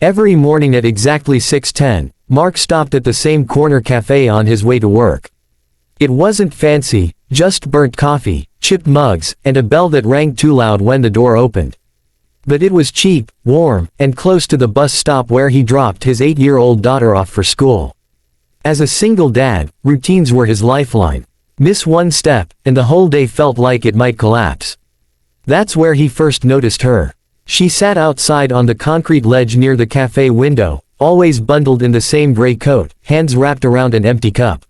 Every morning at exactly 6:10, Mark stopped at the same corner cafe on his way to work. It wasn't fancy, just burnt coffee, chipped mugs, and a bell that rang too loud when the door opened. But it was cheap, warm, and close to the bus stop where he dropped his 8-year-old daughter off for school. As a single dad, routines were his lifeline. Miss one step, and the whole day felt like it might collapse. That's where he first noticed her. She sat outside on the concrete ledge near the cafe window, always bundled in the same gray coat, hands wrapped around an empty cup.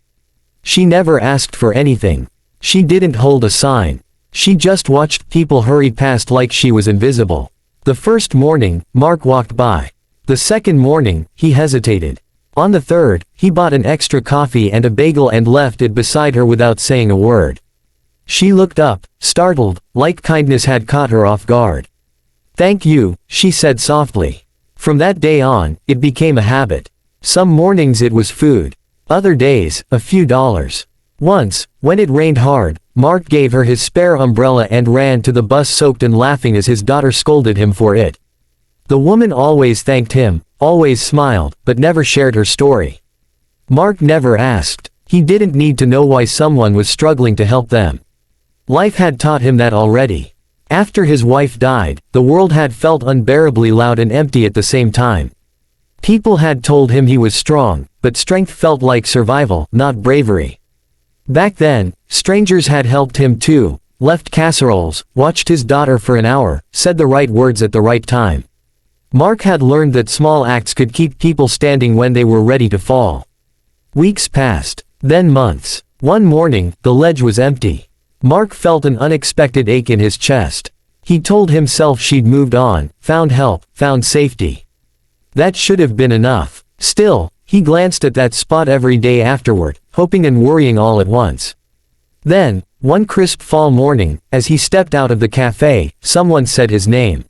She never asked for anything. She didn't hold a sign. She just watched people hurry past like she was invisible. The first morning, Mark walked by. The second morning, he hesitated. On the third, he bought an extra coffee and a bagel and left it beside her without saying a word. She looked up, startled, like kindness had caught her off guard. "Thank you," she said softly. From that day on, it became a habit. Some mornings it was food. Other days, a few dollars. Once, when it rained hard, Mark gave her his spare umbrella and ran to the bus soaked and laughing as his daughter scolded him for it. The woman always thanked him, always smiled, but never shared her story. Mark never asked. He didn't need to know why someone was struggling to help them. Life had taught him that already. After his wife died, the world had felt unbearably loud and empty at the same time. People had told him he was strong, but strength felt like survival, not bravery. Back then, strangers had helped him too, left casseroles, watched his daughter for an hour, said the right words at the right time. Mark had learned that small acts could keep people standing when they were ready to fall. Weeks passed, then months. One morning, the ledge was empty. Mark felt an unexpected ache in his chest. He told himself she'd moved on, found help, found safety. That should have been enough. Still, he glanced at that spot every day afterward, hoping and worrying all at once. Then, one crisp fall morning, as he stepped out of the cafe, someone said his name.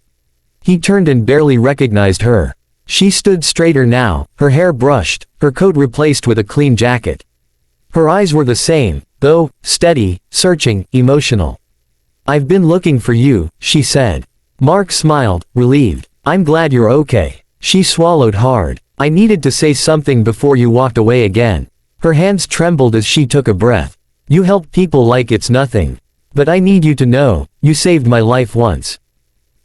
He turned and barely recognized her. She stood straighter now, her hair brushed, her coat replaced with a clean jacket. Her eyes were the same, though, steady, searching, emotional. "I've been looking for you," she said. Mark smiled, relieved. "I'm glad you're okay." She swallowed hard. "I needed to say something before you walked away again." Her hands trembled as she took a breath. "You help people like it's nothing. But I need you to know, you saved my life once."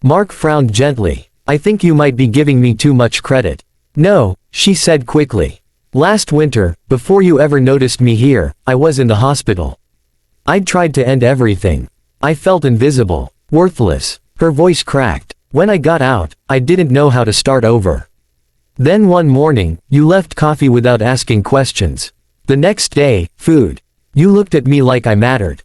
Mark frowned gently. "I think you might be giving me too much credit." "No," she said quickly. "Last winter, before you ever noticed me here, I was in the hospital. I'd tried to end everything. I felt invisible, worthless." Her voice cracked. "When I got out, I didn't know how to start over. Then one morning, you left coffee without asking questions. The next day, food. You looked at me like I mattered.